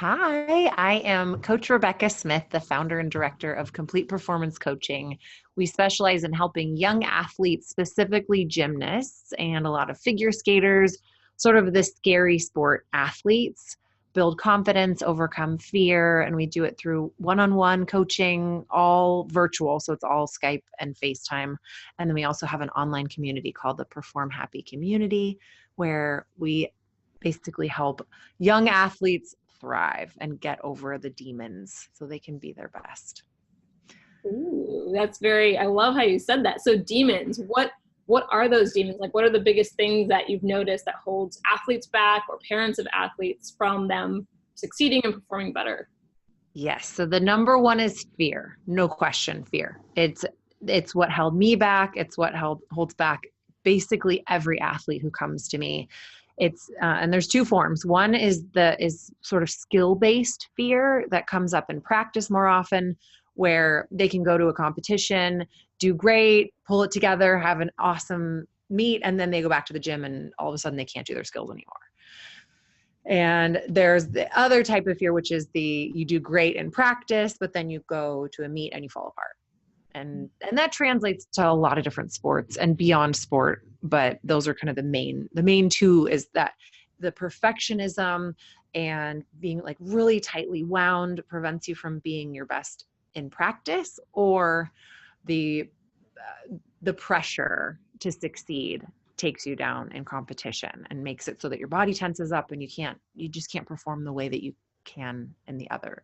Hi, I am Coach Rebecca Smith, the founder and director of Complete Performance Coaching. We specialize in helping young athletes, specifically gymnasts and a lot of figure skaters, sort of the scary sport athletes, build confidence, overcome fear, and we do it through one-on-one coaching, all virtual, so it's all Skype and FaceTime. And then we also have an online community called the Perform Happy Community, where we basically help young athletes thrive and get over the demons so they can be their best. Ooh, I love how you said that. So demons, what are those demons? Like, what are the biggest things that you've noticed that holds athletes back or parents of athletes from them succeeding and performing better? Yes. So the number one is fear. No question, fear. It's what held me back. It's what holds back basically every athlete who comes to me. And there's two forms. One is sort of skill-based fear that comes up in practice more often, where they can go to a competition, do great, pull it together, have an awesome meet, and then they go back to the gym and all of a sudden they can't do their skills anymore. And there's the other type of fear, which is you do great in practice, but then you go to a meet and you fall apart. And that translates to a lot of different sports and beyond sport, but those are kind of the main two, is that the perfectionism and being like really tightly wound prevents you from being your best in practice, or the pressure to succeed takes you down in competition and makes it so that your body tenses up and you just can't perform the way that you can in the other.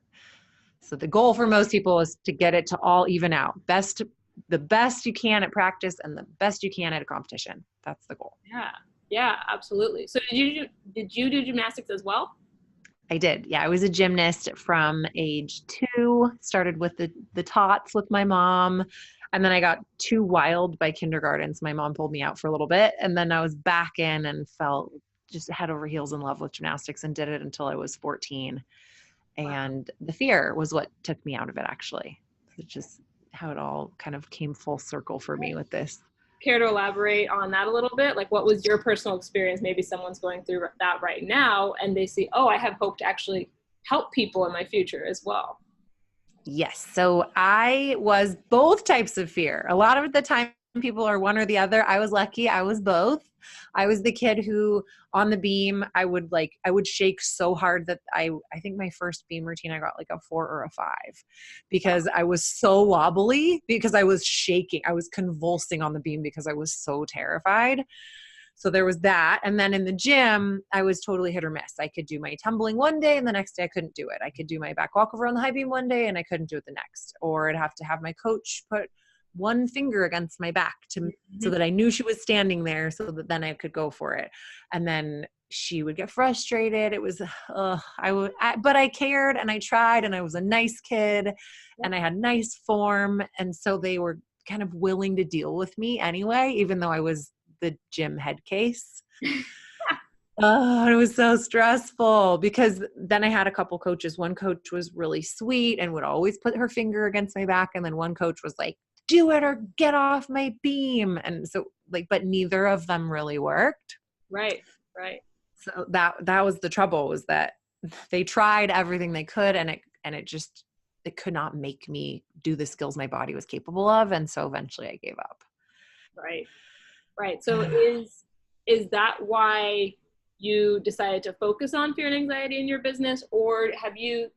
So the goal for most people is to get it to all even out. The best you can at practice and the best you can at a competition. That's the goal. Yeah, absolutely. So did you do gymnastics as well? I did. Yeah, I was a gymnast from age 2, started with the tots with my mom. And then I got too wild by kindergarten. So my mom pulled me out for a little bit. And then I was back in and fell just head over heels in love with gymnastics and did it until I was 14. And the fear was what took me out of it, actually. It's just how it all kind of came full circle for me with this. Care to elaborate on that a little bit? Like, what was your personal experience? Maybe someone's going through that right now and they see, oh, I have hope to actually help people in my future as well. Yes. So I was both types of fear. A lot of the time people are one or the other. I was lucky. I was both. I was the kid who on the beam, I would shake so hard that I think my first beam routine, I got like a 4 or a 5 because I was so wobbly, because I was shaking. I was convulsing on the beam because I was so terrified. So there was that. And then in the gym, I was totally hit or miss. I could do my tumbling one day and the next day I couldn't do it. I could do my back walkover on the high beam one day and I couldn't do it the next. Or I'd have to have my coach put one finger against my back so that I knew she was standing there so that then I could go for it. And then she would get frustrated. It was, but I cared and I tried and I was a nice kid and I had nice form. And so they were kind of willing to deal with me anyway, even though I was the gym head case. Oh, it was so stressful because then I had a couple coaches. One coach was really sweet and would always put her finger against my back. And then one coach was like, do it or get off my beam. And so but neither of them really worked. Right. So that was the trouble, was that they tried everything they could and it could not make me do the skills my body was capable of. And so eventually I gave up. Right. So is that why you decided to focus on fear and anxiety in your business, or have you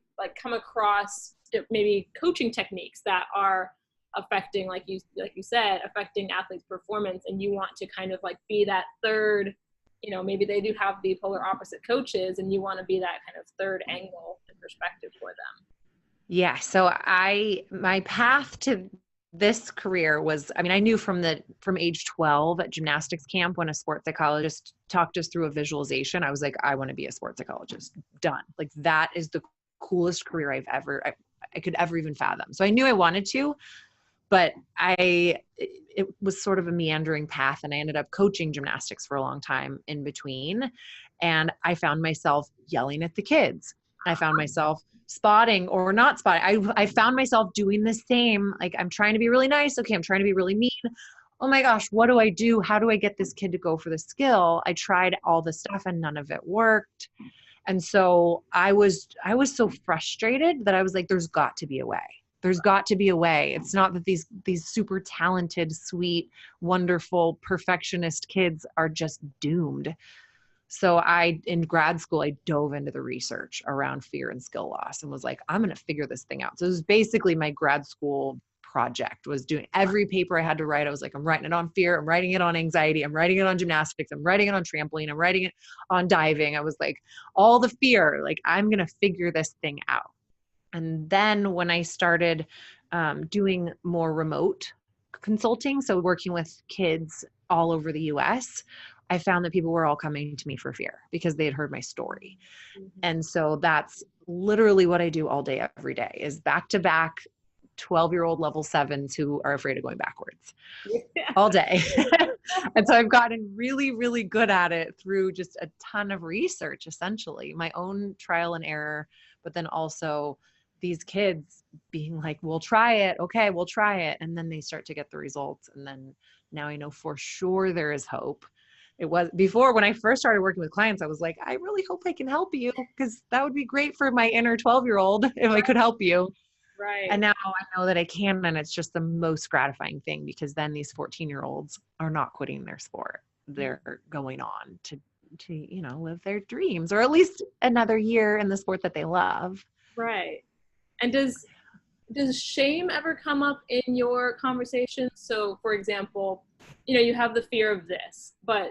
come across maybe coaching techniques that are affecting, like you said, affecting athletes' performance, and you want to kind of be that third, maybe they do have the polar opposite coaches and you want to be that kind of third angle and perspective for them? Yeah. So my path to this career was, I knew from age 12 at gymnastics camp, when a sports psychologist talked us through a visualization, I was like, I want to be a sports psychologist. Done. That is the coolest career I could ever even fathom. So I knew I wanted to, but it was sort of a meandering path, and I ended up coaching gymnastics for a long time in between. And I found myself yelling at the kids. I found myself spotting or not spotting. I found myself doing the same. I'm trying to be really nice. Okay, I'm trying to be really mean. Oh my gosh, what do I do? How do I get this kid to go for the skill? I tried all the stuff and none of it worked. And so I was so frustrated that I was like, there's got to be a way. There's got to be a way. It's not that these super talented, sweet, wonderful, perfectionist kids are just doomed. So in grad school, I dove into the research around fear and skill loss and was like, I'm going to figure this thing out. So it was basically my grad school project, was doing every paper I had to write. I was like, I'm writing it on fear. I'm writing it on anxiety. I'm writing it on gymnastics. I'm writing it on trampoline. I'm writing it on diving. I was like, all the fear, like, I'm going to figure this thing out. And then when I started doing more remote consulting, so working with kids all over the US, I found that people were all coming to me for fear because they had heard my story. Mm-hmm. And so that's literally what I do all day, every day, is back-to-back 12-year-old level 7s who are afraid of going backwards all day. And so I've gotten really, really good at it through just a ton of research, essentially, my own trial and error, but then also these kids being like, we'll try it. Okay, we'll try it. And then they start to get the results. And then now I know for sure there is hope. It was before, when I first started working with clients, I was like, I really hope I can help you, because that would be great for my inner 12-year-old if I could help you. Right. And now I know that I can, and it's just the most gratifying thing, because then these 14-year-olds are not quitting their sport. They're going on to live their dreams, or at least another year in the sport that they love. Right. And does shame ever come up in your conversations? So, for example, you have the fear of this, but,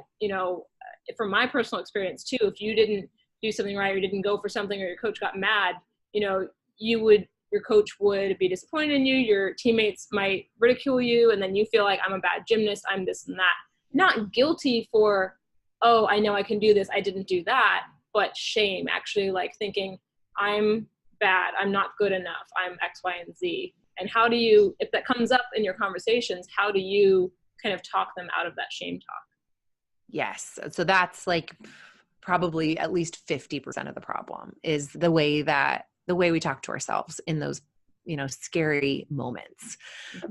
from my personal experience too, if you didn't do something right, or didn't go for something, or your coach got mad, your coach would be disappointed in you, your teammates might ridicule you, and then you feel like, I'm a bad gymnast, I'm this and that. Not guilty for, oh, I know I can do this, I didn't do that, but shame, actually, like thinking, I'm bad, I'm not good enough, I'm X, Y, and Z. And how do you, if that comes up in your conversations, how do you kind of talk them out of that shame talk? Yes. So that's like probably at least 50% of the problem, is the way we talk to ourselves in those, scary moments.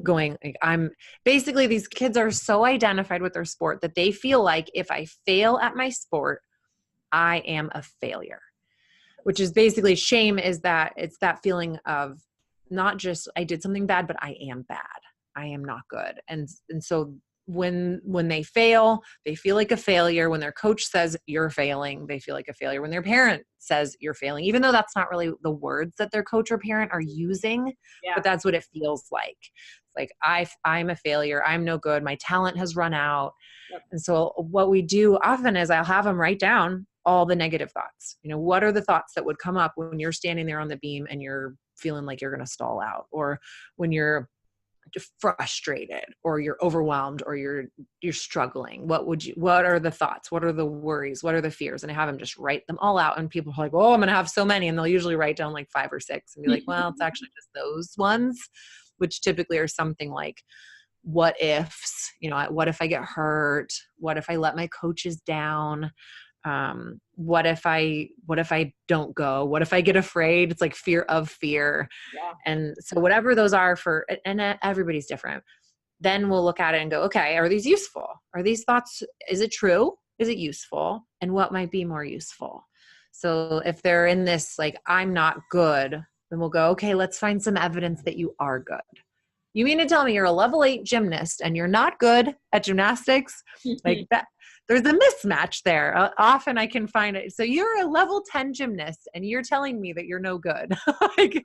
Going, like, basically, these kids are so identified with their sport that they feel like, if I fail at my sport, I am a failure. Which is basically, shame is that, it's that feeling of not just I did something bad, but I am bad. I am not good. And so when they fail, they feel like a failure. When their coach says you're failing, they feel like a failure. When their parent says you're failing, even though that's not really the words that their coach or parent are using, but that's what it feels like. It's like, I'm a failure. I'm no good. My talent has run out. Yep. And so what we do often is I'll have them write down all the negative thoughts. What are the thoughts that would come up when you're standing there on the beam and you're feeling like you're going to stall out, or when you're frustrated, or you're overwhelmed, or you're struggling? What are the thoughts? What are the worries? What are the fears? And I have them just write them all out. And people are like, oh, I'm going to have so many. And they'll usually write down like 5 or 6 and be like, well, it's actually just those ones, which typically are something like, what ifs, what if I get hurt? What if I let my coaches down? What if I don't go? What if I get afraid? It's like fear of fear. Yeah. And so whatever those are and everybody's different, then we'll look at it and go, okay, are these useful? Are these thoughts, is it true? Is it useful? And what might be more useful? So if they're in this, like, I'm not good, then we'll go, okay, let's find some evidence that you are good. You mean to tell me you're a level 8 gymnast and you're not good at gymnastics? Like that, there's a mismatch there. Often I can find it. So you're a level 10 gymnast and you're telling me that you're no good. Like,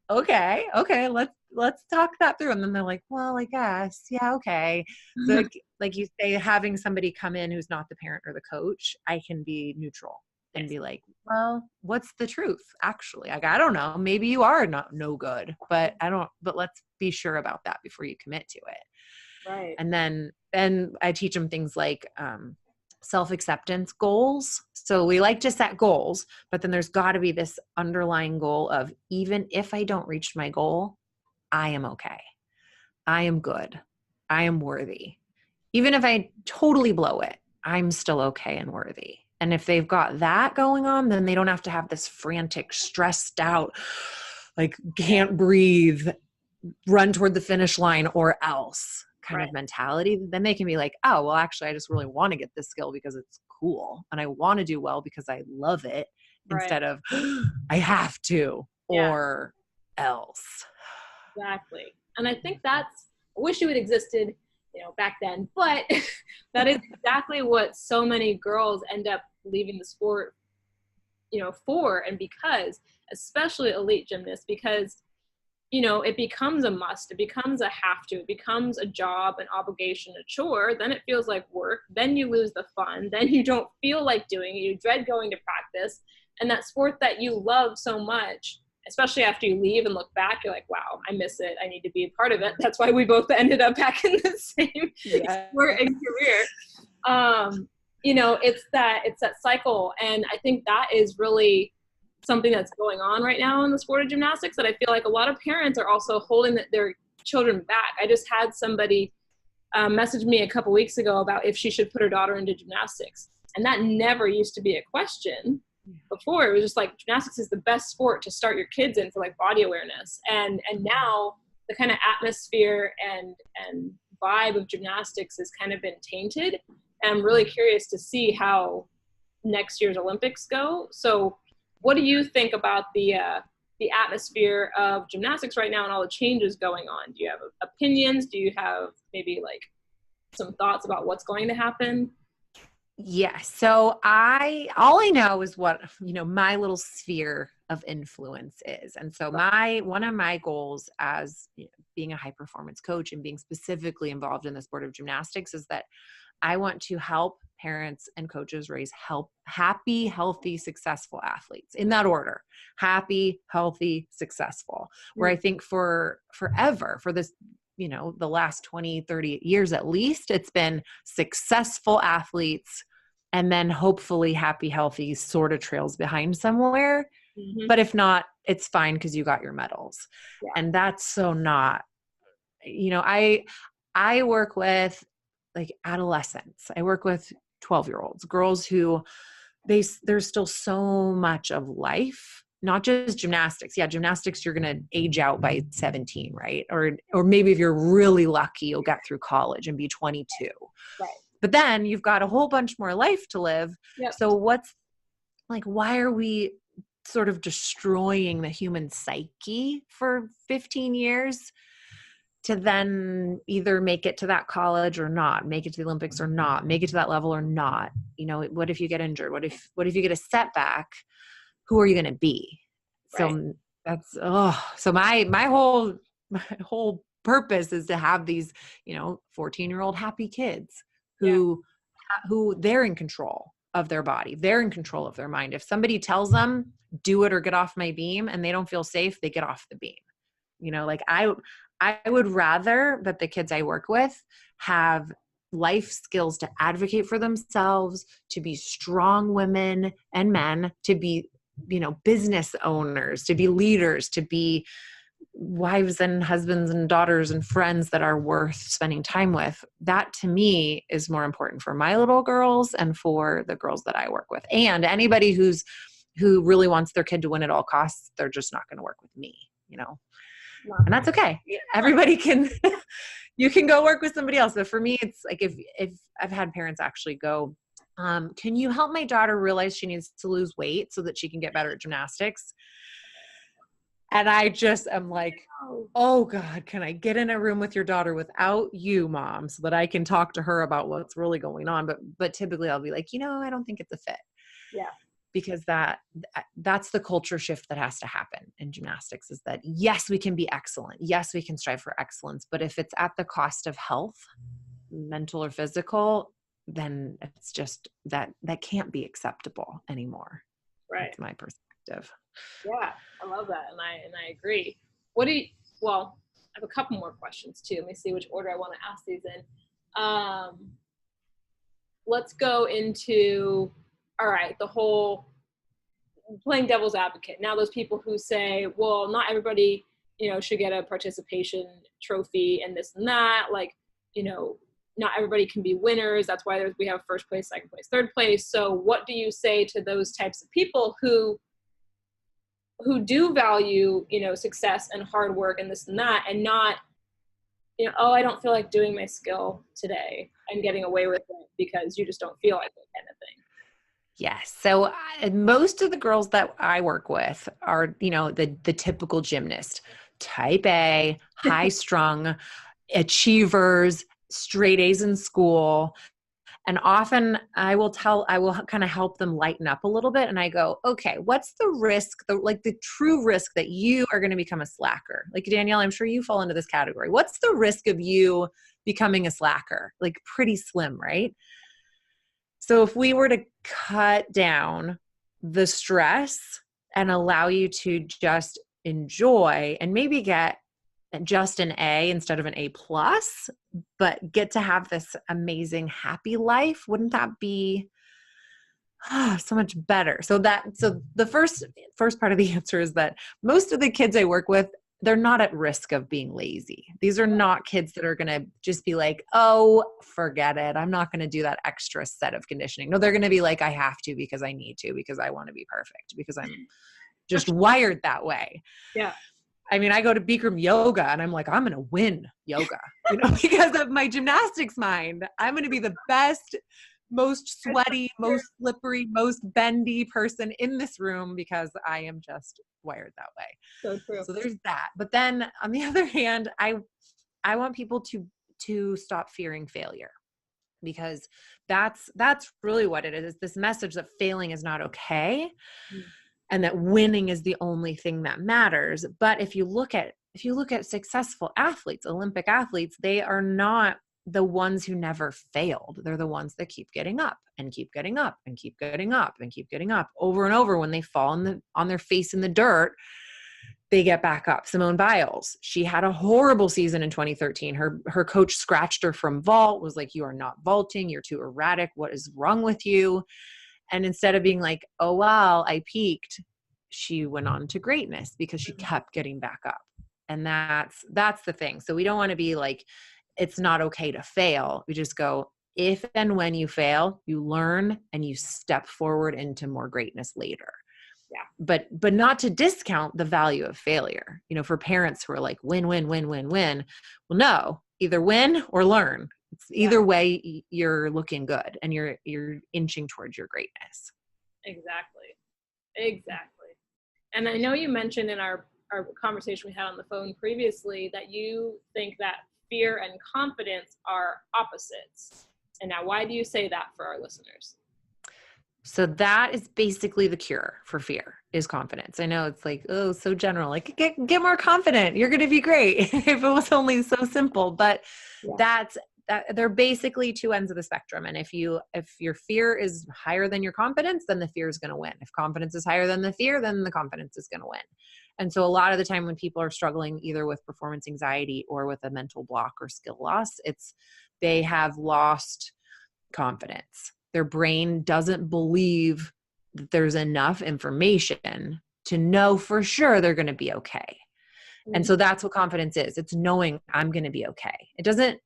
okay, let's talk that through. And then they're like, well, I guess, yeah, okay. So like you say, having somebody come in who's not the parent or the coach, I can be neutral and be like, well, what's the truth? Actually, like, I don't know. Maybe you are no good, but let's be sure about that before you commit to it. Right. And then I teach them things like self-acceptance goals. So we like to set goals, but then there's got to be this underlying goal of, even if I don't reach my goal, I am okay. I am good. I am worthy. Even if I totally blow it, I'm still okay and worthy. And if they've got that going on, then they don't have to have this frantic, stressed out, like can't breathe, run toward the finish line or else kind of mentality. Then they can be like, oh, well, actually, I just really want to get this skill because it's cool. And I want to do well because I love it. Right. instead of I have to Yeah. or else. Exactly. And I think I wish it would existed, back then, but that is exactly what so many girls end up leaving the sport, for and because, especially elite gymnasts, because, it becomes a must, it becomes a have to, it becomes a job, an obligation, a chore, then it feels like work, then you lose the fun, then you don't feel like doing it, you dread going to practice, and that sport that you love so much, especially after you leave and look back, you're like, wow, I miss it, I need to be a part of it. That's why we both ended up back in the same sport and career. It's that cycle, and I think that is really something that's going on right now in the sport of gymnastics, that I feel like a lot of parents are also holding their children back. I just had somebody message me a couple weeks ago about if she should put her daughter into gymnastics, and that never used to be a question before. It was just like, gymnastics is the best sport to start your kids in for like body awareness, and now the kind of atmosphere and vibe of gymnastics has kind of been tainted, and I'm really curious to see how next year's Olympics go. So what do you think about the atmosphere of gymnastics right now and all the changes going on? Do you have opinions? Do you have maybe like some thoughts about what's going to happen? Yeah. So all I know is what, my little sphere of influence is. And so one of my goals as being a high performance coach and being specifically involved in the sport of gymnastics is that I want to help parents and coaches raise happy, healthy, successful athletes in that order. Happy, healthy, successful. Where I think forever, for this, the last 20, 30 years at least, it's been successful athletes and then hopefully happy, healthy sort of trails behind somewhere. Mm-hmm. But if not, it's fine because you got your medals. Yeah. And that's so not, I work with like adolescents. I work with 12-year-olds, girls who there's still so much of life, not just gymnastics. Yeah, gymnastics, you're going to age out by 17, right? Or maybe if you're really lucky, you'll get through college and be 22. Right. But then you've got a whole bunch more life to live. Yep. So why are we sort of destroying the human psyche for 15 years? To then either make it to that college or not, make it to the Olympics or not, make it to that level or not. What if you get injured? What if you get a setback? Who are you going to be? Right. So that's, so my whole purpose is to have these, 14-year-old happy kids who they're in control of their body. They're in control of their mind. If somebody tells them do it or get off my beam and they don't feel safe, they get off the beam. I would rather that the kids I work with have life skills to advocate for themselves, to be strong women and men, to be, business owners, to be leaders, to be wives and husbands and daughters and friends that are worth spending time with. That to me is more important for my little girls and for the girls that I work with. And anybody who really wants their kid to win at all costs, they're just not going to work with me, And that's okay. Everybody can, you can go work with somebody else. But for me, it's like, if I've had parents actually go, can you help my daughter realize she needs to lose weight so that she can get better at gymnastics? And I just am like, oh God, can I get in a room with your daughter without you, mom, so that I can talk to her about what's really going on? But typically I'll be like, I don't think it's a fit. Yeah. Because that's the culture shift that has to happen in gymnastics, is that yes, we can be excellent. Yes, we can strive for excellence. But if it's at the cost of health, mental or physical, then it's just that can't be acceptable anymore. Right. That's my perspective. Yeah, I love that. And I agree. I have a couple more questions too. Let me see which order I want to ask these in. Let's go into, all right, the whole playing devil's advocate. Now those people who say, well, not everybody, should get a participation trophy and this and that. Like, not everybody can be winners. That's why we have first place, second place, third place. So what do you say to those types of people who do value, success and hard work and this and that, and not, I don't feel like doing my skill today and getting away with it because you just don't feel like it, kind of thing? Yes. So most of the girls that I work with are, the typical gymnast, type A, high strung, achievers, straight A's in school. And often I will kind of help them lighten up a little bit. And I go, okay, what's the risk, the true risk that you are going to become a slacker? Like Danielle, I'm sure you fall into this category. What's the risk of you becoming a slacker? Like pretty slim, right? So if we were to cut down the stress and allow you to just enjoy and maybe get just an A instead of an A plus, but get to have this amazing happy life, wouldn't that be so much better? So the first part of the answer is that most of the kids I work with, they're not at risk of being lazy. These are not kids that are going to just be like, oh, forget it, I'm not going to do that extra set of conditioning. No, they're going to be like, I have to because I need to, because I want to be perfect, because I'm just wired that way. Yeah. I mean, I go to Bikram yoga and I'm like, I'm going to win yoga, because of my gymnastics mind. I'm going to be the best, most sweaty, most slippery, most bendy person in this room because I am just wired that way. So true. So there's that. But then on the other hand, I want people to stop fearing failure, because that's really what it is. It's this message that failing is not okay. And that winning is the only thing that matters. But if you look at successful athletes, Olympic athletes, they are not the ones who never failed. They're the ones that keep getting up and keep getting up and keep getting up and keep getting up over and over. When they fall on their face in the dirt, they get back up. Simone Biles, she had a horrible season in 2013. Her coach scratched her from vault, was like, you are not vaulting. You're too erratic. What is wrong with you? And instead of being like, oh, wow, I peaked, she went on to greatness because she kept getting back up. And that's the thing. So we don't want to be like, it's not okay to fail. We just go, if and when you fail, you learn and you step forward into more greatness later. Yeah. But not to discount the value of failure. For parents who are like, win, win, win, win, win. Well, no, either win or learn. It's either way, you're looking good and you're inching towards your greatness. Exactly. And I know you mentioned in our conversation we had on the phone previously that you think that fear and confidence are opposites. And now, why do you say that for our listeners? So that is basically the cure for fear, is confidence. I know it's like, oh, so general, like get more confident. You're going to be great. If it was only so simple, but they're basically two ends of the spectrum. And if your fear is higher than your confidence, then the fear is going to win. If confidence is higher than the fear, then the confidence is going to win. And so a lot of the time when people are struggling either with performance anxiety or with a mental block or skill loss, they have lost confidence. Their brain doesn't believe that there's enough information to know for sure they're going to be okay. And so that's what confidence is. It's knowing I'm going to be okay. It doesn't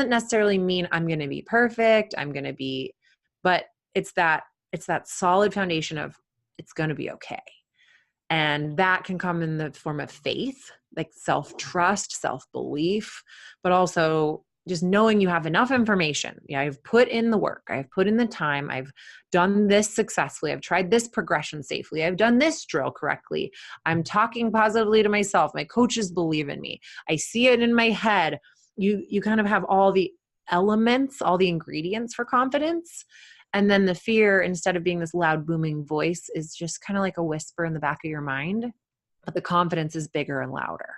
necessarily mean I'm going to be perfect. But it's that solid foundation of it's going to be okay. And that can come in the form of faith, like self-trust, self-belief, but also just knowing you have enough information. Yeah, I've put in the work. I've put in the time. I've done this successfully. I've tried this progression safely. I've done this drill correctly. I'm talking positively to myself. My coaches believe in me. I see it in my head. You kind of have all the elements, all the ingredients for confidence. And then the fear, instead of being this loud booming voice, is just kind of like a whisper in the back of your mind. But the confidence is bigger and louder.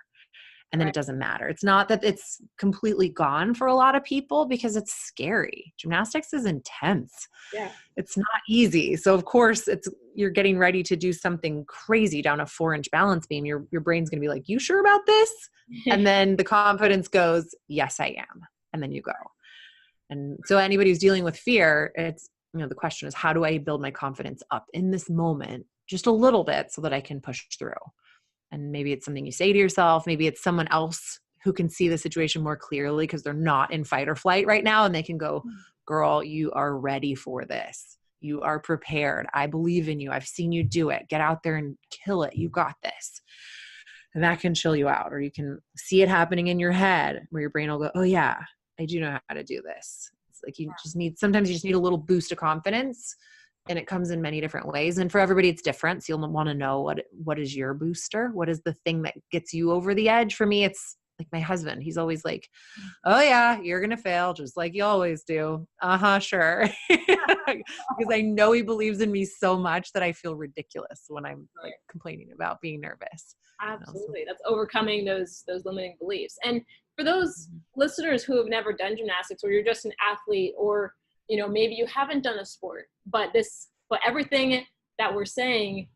And then it doesn't matter. It's not that it's completely gone for a lot of people because it's scary. Gymnastics is intense. Yeah. It's not easy. So of course you're getting ready to do something crazy down a 4-inch balance beam. Your brain's going to be like, you sure about this? And then the confidence goes, yes, I am. And then you go. And so anybody who's dealing with fear, it's, the question is, how do I build my confidence up in this moment just a little bit so that I can push through? And maybe it's something you say to yourself. Maybe it's someone else who can see the situation more clearly because they're not in fight or flight right now. And they can go, girl, you are ready for this. You are prepared. I believe in you. I've seen you do it. Get out there and kill it. You got this. And that can chill you out. Or you can see it happening in your head where your brain will go, oh yeah, I do know how to do this. It's like sometimes you just need a little boost of confidence and it comes in many different ways. And for everybody, it's different. So you'll want to know what is your booster? What is the thing that gets you over the edge? For me, it's like my husband. He's always like, oh yeah, you're going to fail just like you always do. Sure. Because I know he believes in me so much that I feel ridiculous when I'm like complaining about being nervous. Absolutely. That's overcoming those limiting beliefs. And for those listeners who have never done gymnastics, or you're just an athlete, or, you know, maybe you haven't done a sport, but everything that we're saying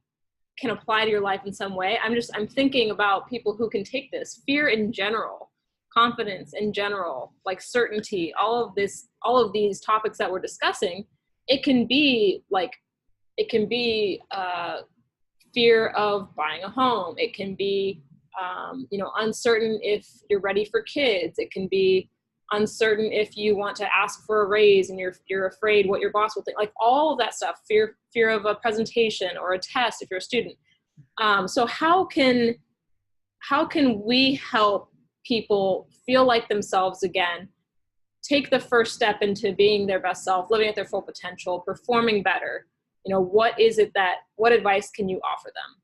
can apply to your life in some way. I'm thinking about people who can take this fear in general, confidence in general, like certainty, all of these topics that we're discussing. It can be fear of buying a home. It can be, uncertain if you're ready for kids. It can be uncertain if you want to ask for a raise and you're afraid what your boss will think, like all of that stuff, fear of a presentation or a test if you're a student. So how can we help people feel like themselves again, take the first step into being their best self, living at their full potential, performing better? You know, what advice can you offer them?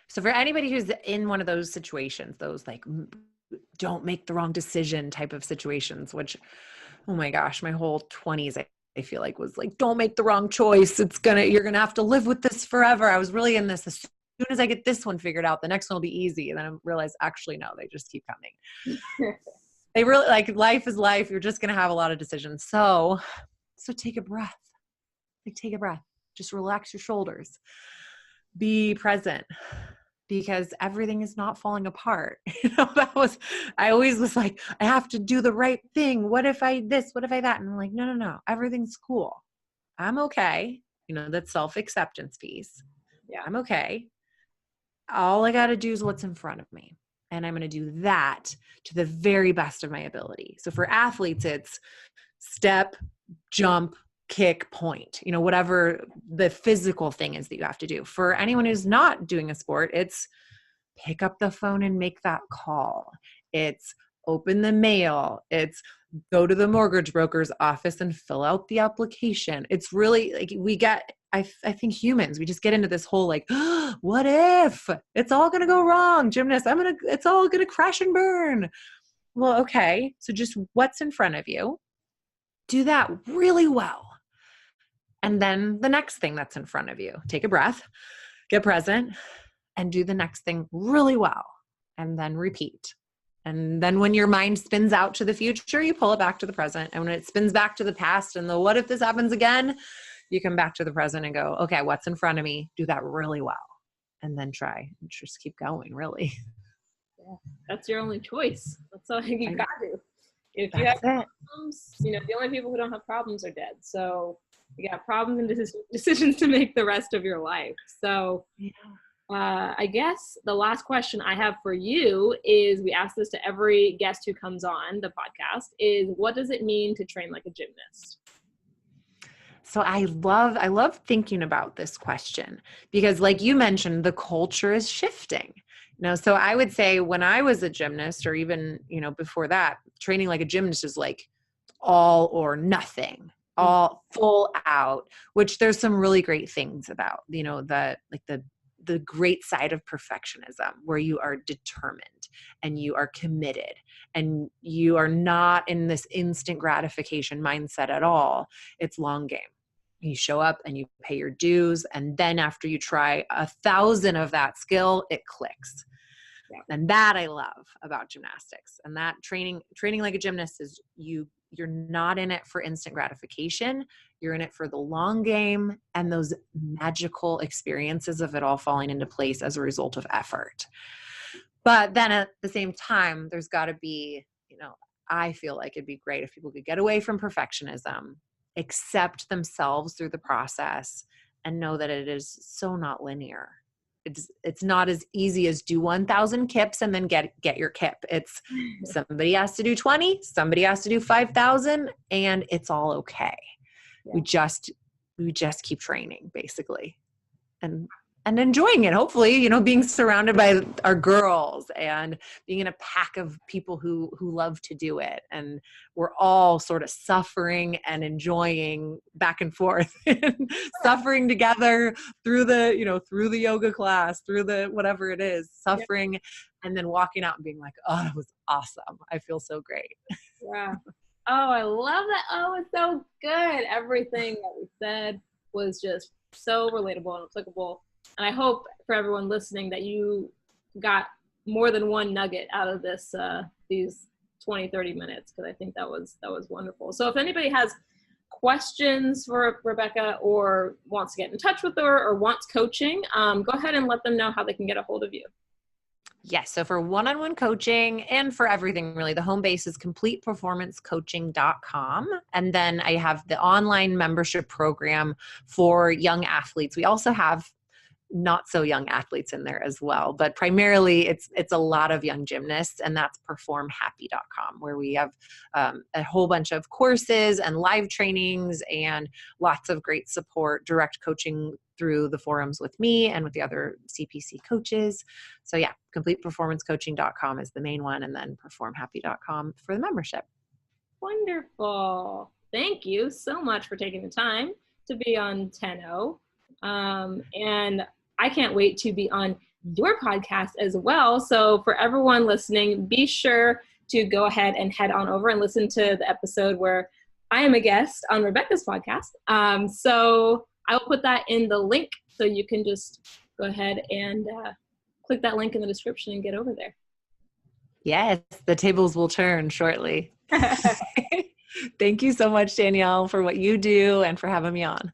So for anybody who's in one of those situations, those like don't make the wrong decision type of situations, which, oh my gosh, my whole 20s, I feel like was like, don't make the wrong choice. You're going to have to live with this forever. I was really in this, as soon as I get this one figured out, the next one will be easy. And then I realized, actually, no, they just keep coming. They really, like, life is life. You're just going to have a lot of decisions. So take a breath. Like, take a breath. Just relax your shoulders. Be present, because everything is not falling apart. I always was like, I have to do the right thing. What if I this? What if I that? And I'm like, no. Everything's cool. I'm okay. You know, that self-acceptance piece. Yeah, I'm okay. All I got to do is what's in front of me. And I'm going to do that to the very best of my ability. So for athletes, it's step, jump, kick, point, you know, whatever the physical thing is that you have to do. For anyone who's not doing a sport, it's pick up the phone and make that call. It's open the mail. It's go to the mortgage broker's office and fill out the application. It's really like I think humans, we just get into this whole like, oh, what if it's all going to go wrong? Gymnast, it's all going to crash and burn. Well, okay. So just what's in front of you, do that really well. And then the next thing that's in front of you, take a breath, get present, and do the next thing really well. And then repeat. And then when your mind spins out to the future, you pull it back to the present. And when it spins back to the past and the what if this happens again, you come back to the present and go, okay, what's in front of me? Do that really well. And then try and just keep going, really. Yeah, that's your only choice. That's all you got to do. If you have problems, you know, the only people who don't have problems are dead. So you got problems and decisions to make the rest of your life. So I guess the last question I have for you is, we ask this to every guest who comes on the podcast, is what does it mean to train like a gymnast? So I love thinking about this question, because like you mentioned, the culture is shifting. You know, so I would say when I was a gymnast, or even, you know, before that, training like a gymnast is like all or nothing, all full out, which there's some really great things about, you know, the great side of perfectionism, where you are determined and you are committed and you are not in this instant gratification mindset at all. It's long game. You show up and you pay your dues. And then after you try 1,000 of that skill, it clicks. Yeah. And that I love about gymnastics. And that training like a gymnast is you're not in it for instant gratification. You're in it for the long game and those magical experiences of it all falling into place as a result of effort. But then at the same time, there's got to be, you know, I feel like it'd be great if people could get away from perfectionism, accept themselves through the process, and know that it is so not linear. It's not as easy as do 1,000 kips and then get your kip. It's somebody has to do 20, somebody has to do 5,000, and it's all okay. Yeah. We just keep training, basically. And and enjoying it. Hopefully, being surrounded by our girls and being in a pack of people who love to do it. And we're all sort of suffering and enjoying back and forth, suffering together through through the yoga class, through the whatever it is, suffering, and then walking out and being like, oh, it was awesome. I feel so great. Yeah. Oh, I love that. Oh, it's so good. Everything that we said was just so relatable and applicable. And I hope for everyone listening that you got more than one nugget out of this, these 20, 30 minutes, because I think that was wonderful. So if anybody has questions for Rebecca or wants to get in touch with her or wants coaching, go ahead and let them know how they can get a hold of you. Yes. So for one-on-one coaching and for everything really, the home base is completeperformancecoaching.com. And then I have the online membership program for young athletes. We also have not so young athletes in there as well, but primarily it's a lot of young gymnasts, and that's performhappy.com, where we have a whole bunch of courses and live trainings and lots of great support, direct coaching through the forums with me and with the other CPC coaches. So yeah, completeperformancecoaching.com is the main one, and then performhappy.com for the membership. Wonderful. Thank you so much for taking the time to be on 10-0. And I can't wait to be on your podcast as well. So for everyone listening, be sure to go ahead and head on over and listen to the episode where I am a guest on Rebecca's podcast. So I will put that in the link, so you can just go ahead and click that link in the description and get over there. Yes, the tables will turn shortly. Thank you so much, Danielle, for what you do and for having me on.